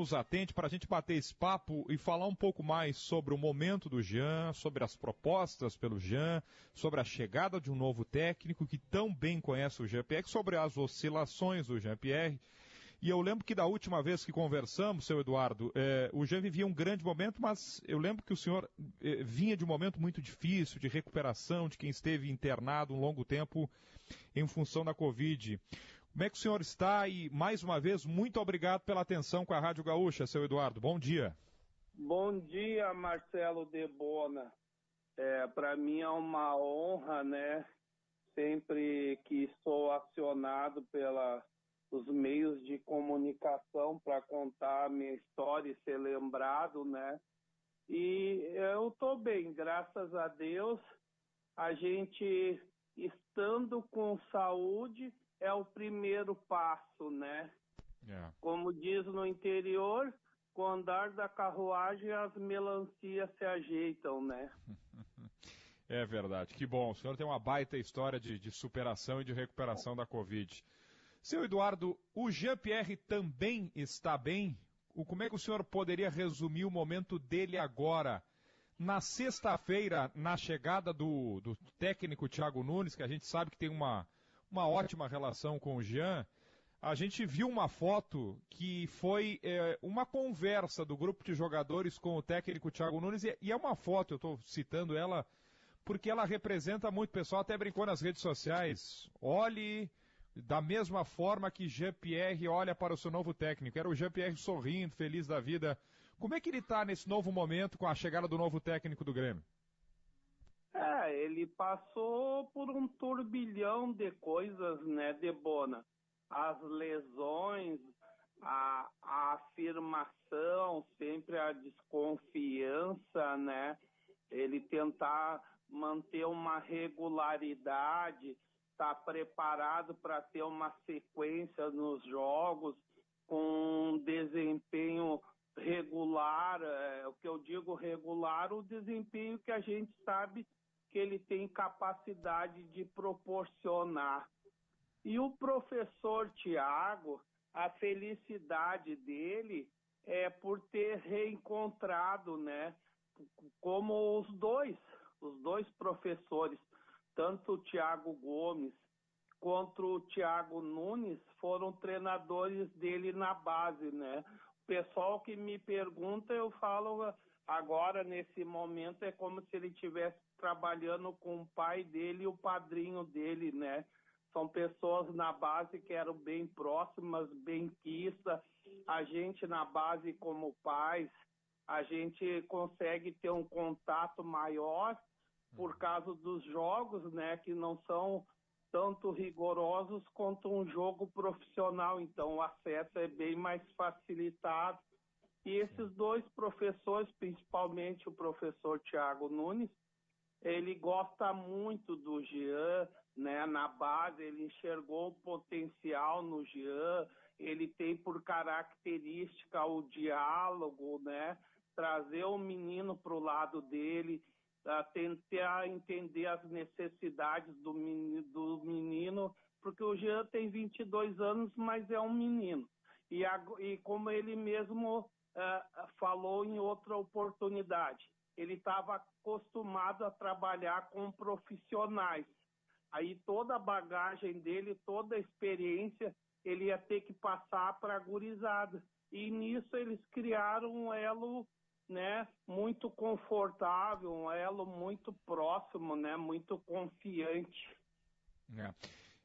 nos atende para a gente bater esse papo e falar um pouco mais sobre o momento do Jean, sobre as propostas pelo Jean, sobre a chegada de um novo técnico que tão bem conhece o Jean-Pierre, sobre as oscilações do Jean-Pierre. E eu lembro que da última vez que conversamos, seu Eduardo, o Jean vivia um grande momento, mas eu lembro que o senhor vinha de um momento muito difícil, de recuperação, de quem esteve internado um longo tempo em função da Covid. Como é que o senhor está? E, mais uma vez, muito obrigado pela atenção com a Rádio Gaúcha, seu Eduardo. Bom dia. Bom dia, Marcelo Debona. Para mim é uma honra, né? Sempre que sou acionado pelos meios de comunicação para contar a minha história e ser lembrado, né? E eu estou bem, graças a Deus. A gente, estando com saúde, é o primeiro passo, né? Como diz no interior, com o andar da carruagem as melancias se ajeitam, né? É verdade, que bom. O senhor tem uma baita história de superação e de recuperação da Covid. Seu Eduardo, o Jean-Pierre também está bem? Como é que o senhor poderia resumir o momento dele agora? Na sexta-feira, na chegada do técnico Thiago Nunes, que a gente sabe que tem uma ótima relação com o Jean, a gente viu uma foto que foi uma conversa do grupo de jogadores com o técnico Thiago Nunes, e é uma foto, eu estou citando ela, porque ela representa muito, o pessoal até brincou nas redes sociais, olhe da mesma forma que Jean-Pierre olha para o seu novo técnico, era o Jean-Pierre sorrindo, feliz da vida. Como é que ele está nesse novo momento com a chegada do novo técnico do Grêmio? Ele passou por um turbilhão de coisas, né, Debona? As lesões, a afirmação, sempre a desconfiança, né? Ele tentar manter uma regularidade, estar preparado para ter uma sequência nos jogos, com um desempenho regular, o que eu digo regular, o desempenho que a gente sabe que ele tem capacidade de proporcionar. E o professor Thiago, a felicidade dele é por ter reencontrado, né, como os dois professores, tanto o Thiago Gomes quanto o Thiago Nunes foram treinadores dele na base, né? O pessoal que me pergunta, eu falo agora, nesse momento, é como se ele estivesse trabalhando com o pai dele e o padrinho dele, né? São pessoas na base que eram bem próximas, benquistas. A gente na base como pais, a gente consegue ter um contato maior por causa dos jogos, né? Que não são tanto rigorosos quanto um jogo profissional. Então o acesso é bem mais facilitado. E esses dois professores, principalmente o professor Thiago Nunes, ele gosta muito do Jean, né? Na base ele enxergou o potencial no Jean, ele tem por característica o diálogo, né? Trazer o menino para o lado dele, tentar entender as necessidades do menino, porque o Jean tem 22 anos, mas é um menino. E como ele mesmo falou em outra oportunidade, ele estava acostumado a trabalhar com profissionais. Aí toda a bagagem dele, toda a experiência, ele ia ter que passar para a gurizada. E nisso eles criaram um elo, né, muito confortável, um elo muito próximo, né, muito confiante.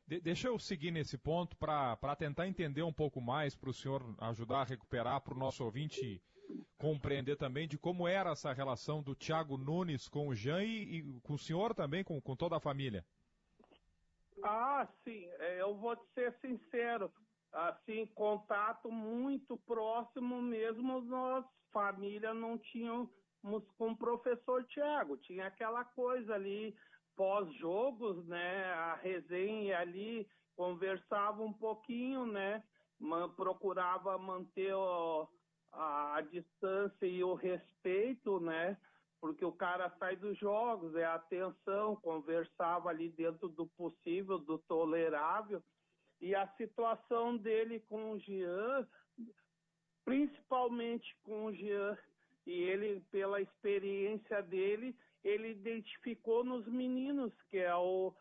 Deixa eu seguir nesse ponto para tentar entender um pouco mais, para o senhor ajudar a recuperar, para o nosso ouvinte compreender também de como era essa relação do Thiago Nunes com o Jean e com o senhor também, com toda a família. Sim, eu vou te ser sincero, assim, contato muito próximo mesmo, nós, família, não tínhamos com o professor Thiago, tinha aquela coisa ali, pós-jogos, né, a resenha ali, conversava um pouquinho, né, procurava manter a distância e o respeito, né, porque o cara sai dos jogos, é atenção, conversava ali dentro do possível, do tolerável, e a situação dele com o Jean, principalmente com o Jean, e ele, pela experiência dele, ele identificou nos meninos, que é o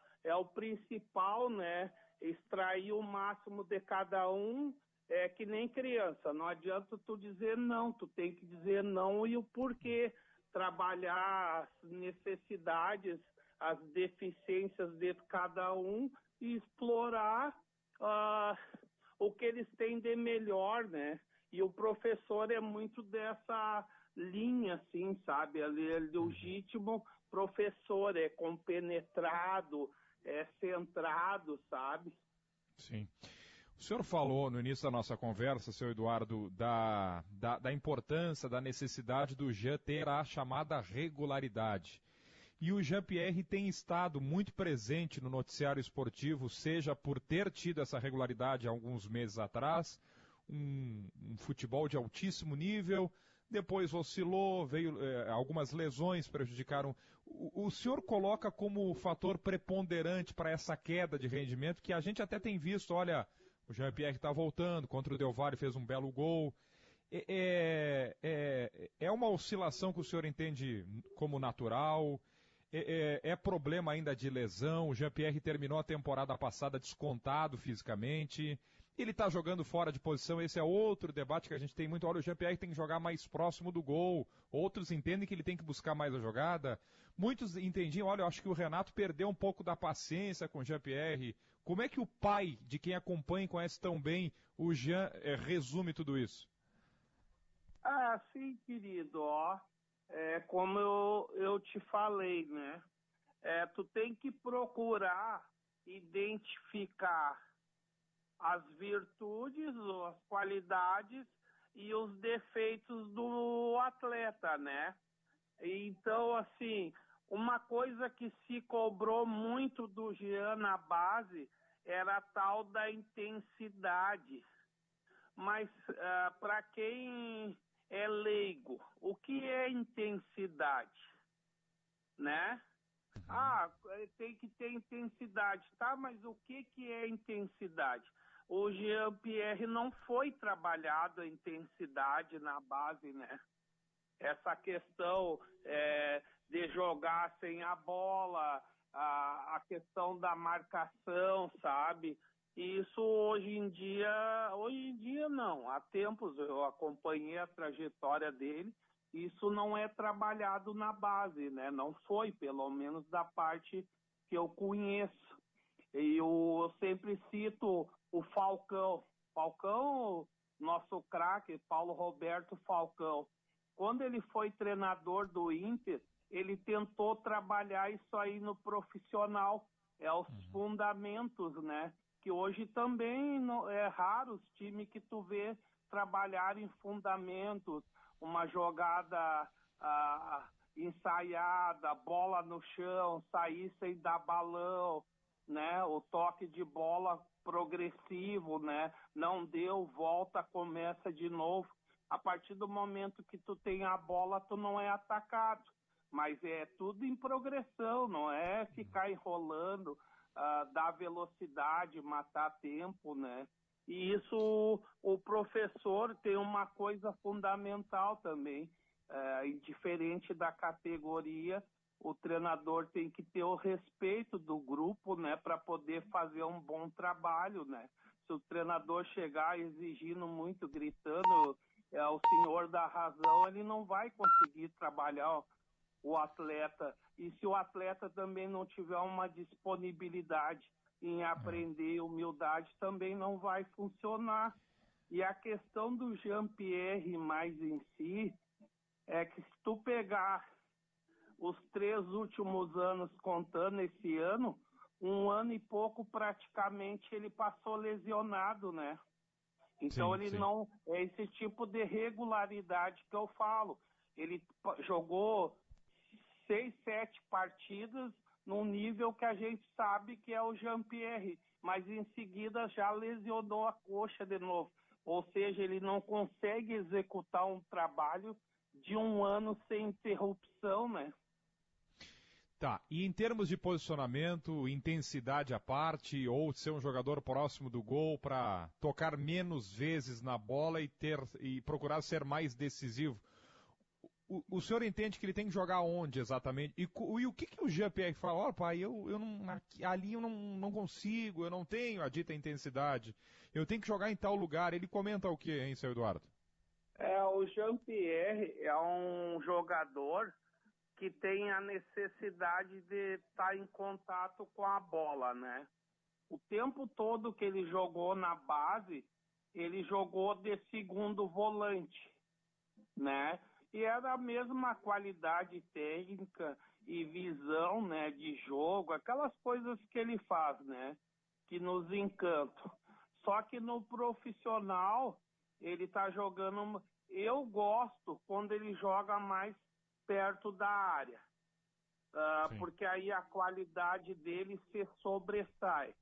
principal, né? Extrair o máximo de cada um, é que nem criança, não adianta tu dizer não, tu tem que dizer não e o porquê, trabalhar as necessidades, as deficiências de cada um e explorar o que eles têm de melhor, né? E o professor é muito dessa linha, assim, sabe? Ele é legítimo professor, é compenetrado, é centrado, sabe? Sim. O senhor falou no início da nossa conversa, seu Eduardo, da importância, da necessidade do Jean ter a chamada regularidade. E o Jean-Pierre tem estado muito presente no noticiário esportivo, seja por ter tido essa regularidade há alguns meses atrás, um futebol de altíssimo nível, depois oscilou, veio algumas lesões prejudicaram. O senhor coloca como fator preponderante para essa queda de rendimento, que a gente até tem visto, olha, o Jean-Pierre está voltando, contra o Del Valle fez um belo gol. É uma oscilação que o senhor entende como natural? É problema ainda de lesão? O Jean-Pierre terminou a temporada passada descontado fisicamente. Ele está jogando fora de posição, esse é outro debate que a gente tem muito. Olha, o Jean-Pierre tem que jogar mais próximo do gol. Outros entendem que ele tem que buscar mais a jogada. Muitos entendiam, olha, eu acho que o Renato perdeu um pouco da paciência com o Jean-Pierre. Como é que o pai, de quem acompanha e conhece tão bem, o Jean, resume tudo isso? Ah, sim, querido, como eu te falei, né? Tu tem que procurar identificar as virtudes, as qualidades e os defeitos do atleta, né? Então, assim, uma coisa que se cobrou muito do Jean na base era a tal da intensidade. Mas para quem é leigo, o que é intensidade, né? Tem que ter intensidade, tá? Mas o que é intensidade? O Jean-Pierre não foi trabalhado a intensidade na base, né? Essa questão de jogar sem a bola, a questão da marcação, sabe? E isso hoje em dia não, há tempos eu acompanhei a trajetória dele, isso não é trabalhado na base, né? Não foi, pelo menos da parte que eu conheço. E eu sempre cito o Falcão. Falcão, nosso craque, Paulo Roberto Falcão. Quando ele foi treinador do Inter, ele tentou trabalhar isso aí no profissional, os fundamentos, né? Que hoje também é raro os times que tu vê trabalhar em fundamentos, uma jogada ensaiada, bola no chão, sair sem dar balão, né? O toque de bola progressivo, né? Não deu, volta, começa de novo. A partir do momento que tu tem a bola, tu não é atacado. Mas é tudo em progressão, não é ficar enrolando, dar velocidade, matar tempo, né? E isso, o professor tem uma coisa fundamental também, diferente da categoria, o treinador tem que ter o respeito do grupo, né, para poder fazer um bom trabalho, né? Se o treinador chegar exigindo muito, gritando, é o senhor da razão, ele não vai conseguir trabalhar o atleta. E se o atleta também não tiver uma disponibilidade em aprender humildade, também não vai funcionar. E a questão do Jean-Pierre mais em si, é que se tu pegar os 3 últimos anos contando esse ano, 1 ano e pouco praticamente ele passou lesionado, né? Então ele não... É esse tipo de regularidade que eu falo. Ele jogou 6, 7 partidas num nível que a gente sabe que é o Jean-Pierre, mas em seguida já lesionou a coxa de novo. Ou seja, ele não consegue executar um trabalho de 1 ano sem interrupção, né? Tá, e em termos de posicionamento, intensidade à parte, ou ser um jogador próximo do gol para tocar menos vezes na bola e procurar ser mais decisivo, o senhor entende que ele tem que jogar onde exatamente? E o que o Jean-Pierre fala? Ó, pai, ali eu não consigo, eu não tenho a dita intensidade, eu tenho que jogar em tal lugar. Ele comenta o quê, hein, seu Eduardo? O Jean-Pierre é um jogador que tem a necessidade de estar em contato com a bola, né? O tempo todo que ele jogou na base, ele jogou de segundo volante, né? E era a mesma qualidade técnica e visão, né, de jogo, aquelas coisas que ele faz, né, que nos encantam. Só que no profissional, ele tá jogando... Eu gosto quando ele joga mais perto da área, porque aí a qualidade dele se sobressai.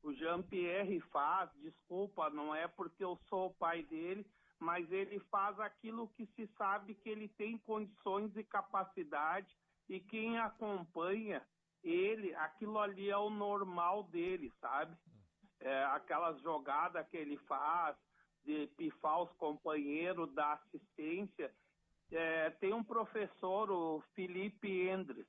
O Jean-Pierre faz, desculpa, não é porque eu sou o pai dele, mas ele faz aquilo que se sabe que ele tem condições e capacidade, e quem acompanha ele, aquilo ali é o normal dele, sabe? Aquelas jogadas que ele faz, de pifar os companheiros, da assistência. Tem um professor, o Felipe Endres,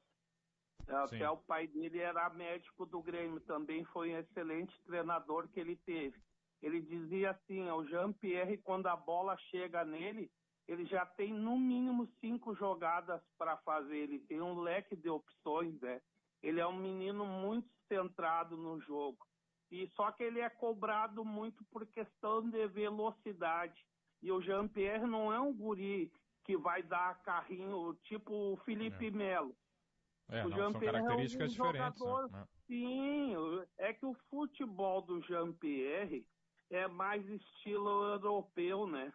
até o pai dele era médico do Grêmio, também foi um excelente treinador que ele teve. Ele dizia assim, o Jean-Pierre, quando a bola chega nele, ele já tem no mínimo 5 jogadas para fazer, ele tem um leque de opções, né? Ele é um menino muito centrado no jogo. E só que ele é cobrado muito por questão de velocidade. E o Jean-Pierre não é um guri que vai dar carrinho tipo o Felipe Melo. O Não, são características diferentes. Jogador, né? Sim, é que o futebol do Jean-Pierre é mais estilo europeu, né?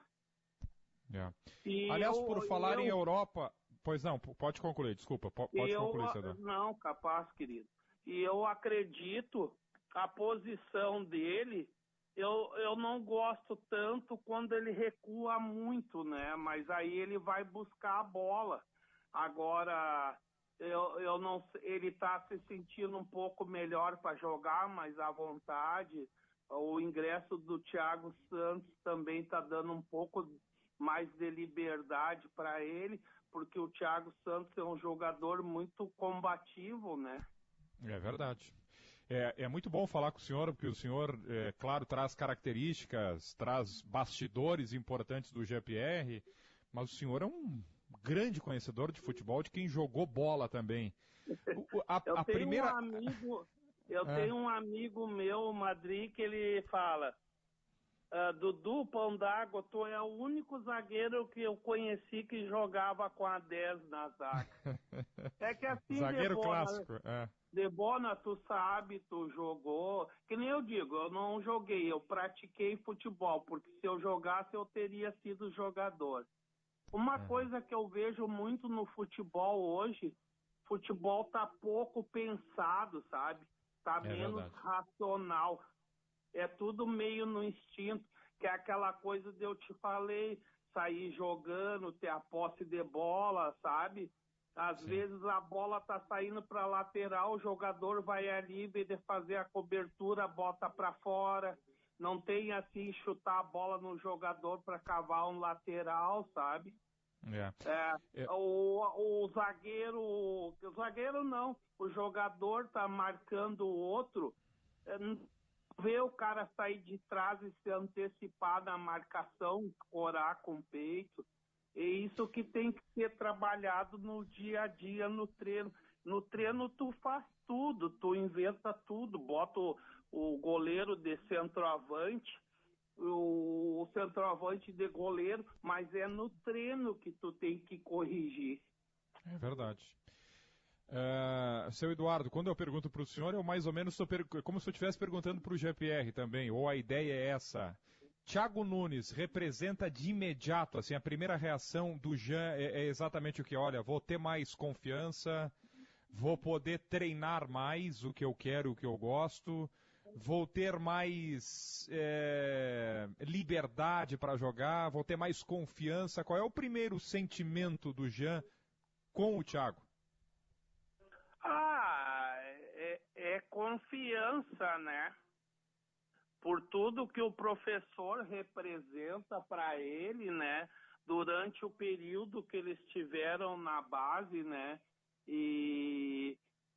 Aliás, por falar em Europa... Pois não, pode concluir, desculpa, pode concluir, Cedar. Não, capaz, querido. E eu acredito, a posição dele, eu não gosto tanto quando ele recua muito, né? Mas aí ele vai buscar a bola. Agora... Eu não, ele está se sentindo um pouco melhor para jogar, mais à vontade. O ingresso do Thiago Santos também está dando um pouco mais de liberdade para ele, porque o Thiago Santos é um jogador muito combativo, né? É verdade. É muito bom falar com o senhor, porque o senhor, claro, traz características, traz bastidores importantes do GPR, mas o senhor é um grande conhecedor de futebol, de quem jogou bola também. Tenho um amigo meu, Madrid, que ele fala, Dudu, pão d'água, tu é o único zagueiro que eu conheci que jogava com a 10 na zaga. É que assim, zagueiro clássico. Debona, tu sabe, tu jogou. Que nem eu digo, eu não joguei, eu pratiquei futebol, porque se eu jogasse eu teria sido jogador. Uma coisa que eu vejo muito no futebol hoje, futebol tá pouco pensado, sabe? Tá menos racional. É tudo meio no instinto, que é aquela coisa de eu te falei, sair jogando, ter a posse de bola, sabe? Às vezes a bola tá saindo para lateral, o jogador vai ali, em vez de fazer a cobertura, bota para fora. Não tem assim chutar a bola no jogador para cavar um lateral, sabe? O zagueiro não, o jogador tá marcando o outro, vê o cara sair de trás e se antecipar na marcação, escorar com o peito. É isso que tem que ser trabalhado no dia a dia, no treino. No treino tu faz tudo, tu inventa tudo, bota o goleiro de centroavante, o centroavante de goleiro, mas é no treino que tu tem que corrigir. É verdade. Seu Eduardo, quando eu pergunto para o senhor, eu mais ou menos como se eu estivesse perguntando para o GPR também, ou a ideia é essa. Thiago Nunes representa de imediato, assim, a primeira reação do Jean é exatamente o que, olha, vou ter mais confiança, vou poder treinar mais o que eu quero, o que eu gosto, vou ter mais liberdade para jogar, vou ter mais confiança. Qual é o primeiro sentimento do Jean com o Thiago? É confiança, né? Por tudo que o professor representa para ele, né? Durante o período que eles tiveram na base, né? E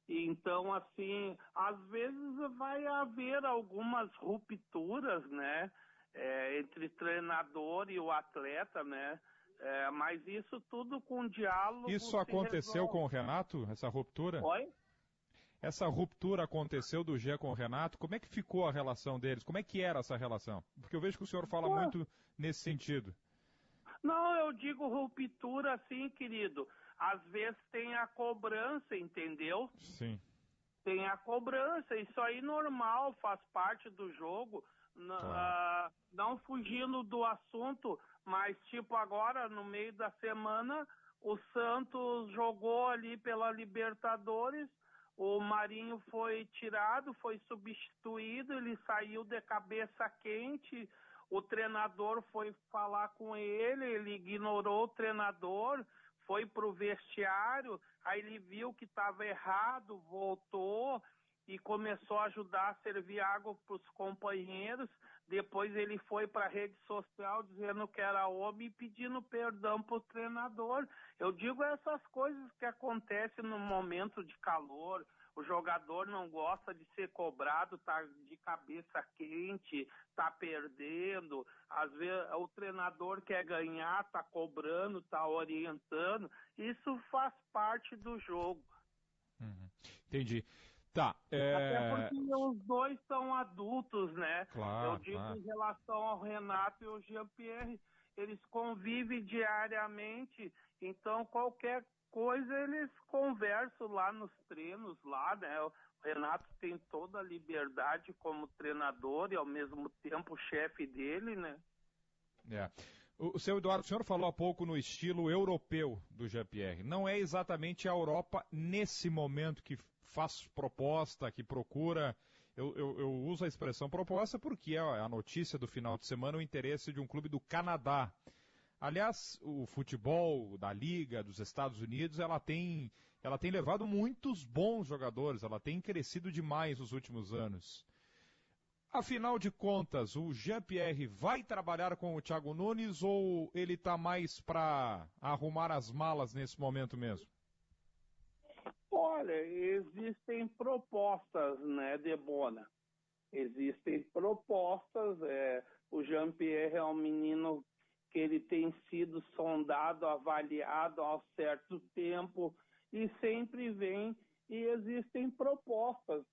então, assim, às vezes vai haver algumas rupturas, né? Entre treinador e o atleta, né? Mas isso tudo com diálogo Isso se aconteceu resolve. com o Renato, essa ruptura? Oi? Essa ruptura aconteceu do Gé com o Renato? Como é que ficou a relação deles? Como é que era essa relação? Porque eu vejo que o senhor fala muito nesse sentido. Não, eu digo ruptura assim, querido. Às vezes tem a cobrança, entendeu? Sim. Tem a cobrança, isso aí normal, faz parte do jogo. Claro. Não fugindo do assunto, mas tipo agora, no meio da semana, o Santos jogou ali pela Libertadores, o Marinho foi tirado, foi substituído, ele saiu de cabeça quente, o treinador foi falar com ele ignorou o treinador, foi para o vestiário, aí ele viu que estava errado, voltou e começou a ajudar a servir água para os companheiros. Depois ele foi para a rede social dizendo que era homem e pedindo perdão para o treinador. Eu digo essas coisas que acontecem no momento de calor. O jogador não gosta de ser cobrado, tá de cabeça quente, tá perdendo. Às vezes o treinador quer ganhar, tá cobrando, tá orientando. Isso faz parte do jogo. Uhum. Entendi. Tá. Até porque os dois são adultos, né? Eu Claro, digo claro. em relação ao Renato e ao Jean-Pierre, eles convivem diariamente, então qualquer coisa eles conversam lá nos treinos, lá, né? O Renato tem toda a liberdade como treinador e ao mesmo tempo chefe dele, né? O seu Eduardo, o senhor falou há pouco no estilo europeu do Jean-Pierre. Não é exatamente a Europa nesse momento que faz proposta, que procura. Eu uso a expressão proposta porque é a notícia do final de semana o interesse de um clube do Canadá. Aliás, o futebol da Liga dos Estados Unidos, ela tem levado muitos bons jogadores, ela tem crescido demais nos últimos anos. Afinal de contas, o Jean-Pierre vai trabalhar com o Thiago Nunes ou ele está mais para arrumar as malas nesse momento mesmo? Olha, existem propostas, né, Debona? Existem propostas. O Jean-Pierre é um menino que ele tem sido sondado, avaliado há certo tempo e sempre vem e existem propostas.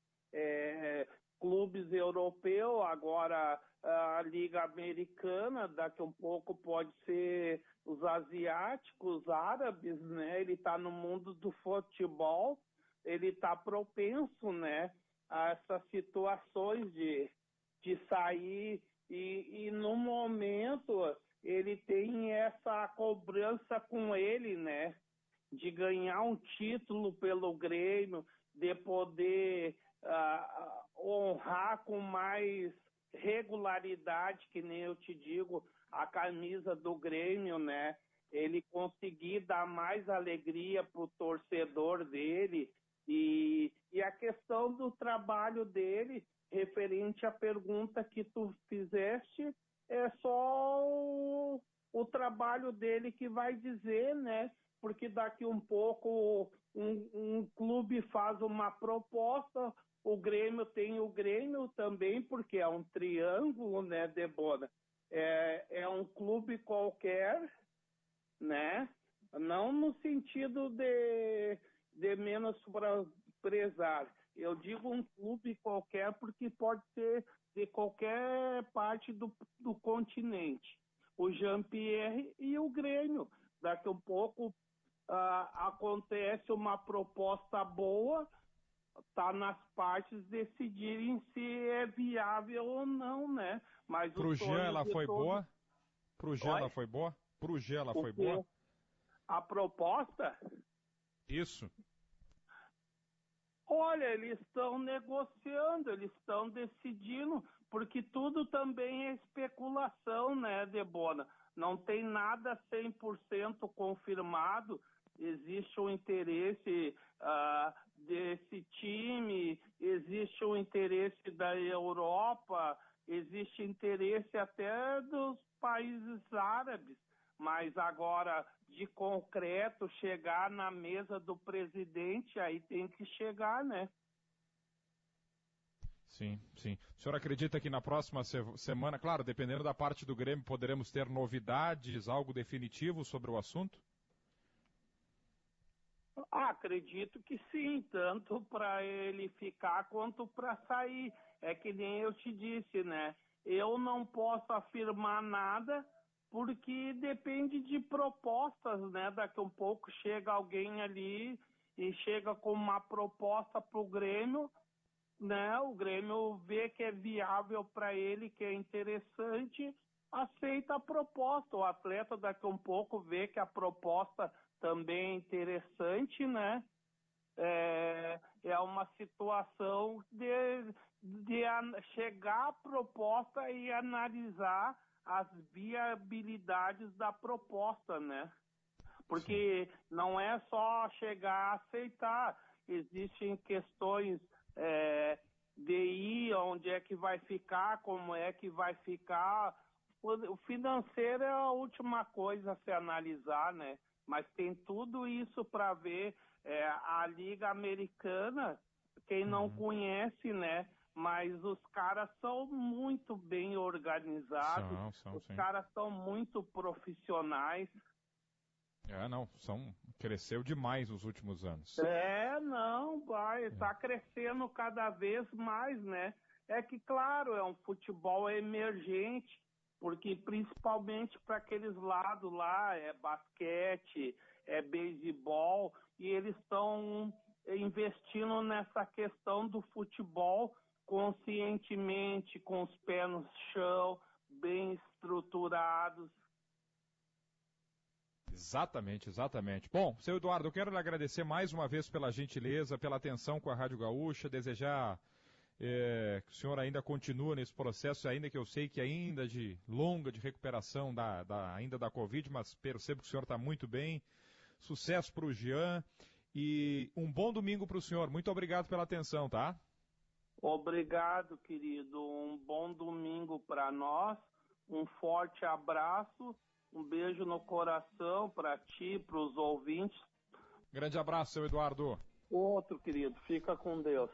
Clubes europeus, agora a Liga Americana, daqui a um pouco pode ser os asiáticos, árabes, né? Ele está no mundo do futebol, ele está propenso, né, a essas situações de sair e no momento ele tem essa cobrança com ele, né, de ganhar um título pelo Grêmio, de poder honrar com mais regularidade, que nem eu te digo, a camisa do Grêmio, né? Ele conseguir dar mais alegria para o torcedor dele e a questão do trabalho dele, referente à pergunta que tu fizeste, é só o trabalho dele que vai dizer, né? Porque daqui um pouco um clube faz uma proposta, o Grêmio tem o Grêmio também, porque é um triângulo, né, Debona? É um clube qualquer, né? Não no sentido de menosprezar. Eu digo um clube qualquer porque pode ser de qualquer parte do continente. O Jean-Pierre e o Grêmio. Daqui a pouco acontece uma proposta boa, está nas partes decidirem se é viável ou não, né? Mas Pro Jean ela foi boa? Pro Jean ela foi boa? Pro Jean ela foi boa? A proposta? Isso. Olha, eles estão negociando, eles estão decidindo, porque tudo também é especulação, né, Debona? Não tem nada 100% confirmado, existe um interesse desse time, existe o interesse da Europa, existe interesse até dos países árabes, mas agora, de concreto, chegar na mesa do presidente, aí tem que chegar, né? Sim, sim. O senhor acredita que na próxima semana, claro, dependendo da parte do Grêmio, poderemos ter novidades, algo definitivo sobre o assunto? Acredito que sim, tanto para ele ficar quanto para sair. É que nem eu te disse, né? Eu não posso afirmar nada porque depende de propostas, né? Daqui a um pouco chega alguém ali e chega com uma proposta para o Grêmio, né? O Grêmio vê que é viável para ele, que é interessante, aceita a proposta. O atleta daqui a um pouco vê que a proposta também é interessante, né? É uma situação de chegar à proposta e analisar as viabilidades da proposta, né? Porque não é só chegar a aceitar, existem questões de ir, onde é que vai ficar, como é que vai ficar. O financeiro é a última coisa a se analisar, né? Mas tem tudo isso para ver. A Liga Americana, quem não conhece, né? Mas os caras são muito bem organizados, os caras são muito profissionais. Não, cresceu demais nos últimos anos. Está crescendo cada vez mais, né? É que, claro, é um futebol emergente, porque principalmente para aqueles lados lá, é basquete, é beisebol, e eles estão investindo nessa questão do futebol conscientemente, com os pés no chão, bem estruturados. Exatamente, exatamente. Bom, seu Eduardo, eu quero lhe agradecer mais uma vez pela gentileza, pela atenção com a Rádio Gaúcha, desejar que o senhor ainda continue nesse processo, ainda que eu sei que ainda de recuperação ainda da Covid, mas percebo que o senhor está muito bem. Sucesso para o Jean e um bom domingo para o senhor. Muito obrigado pela atenção, tá? Obrigado, querido. Um bom domingo para nós. Um forte abraço. Um beijo no coração para ti, para os ouvintes. Grande abraço, seu Eduardo. Outro, querido. Fica com Deus.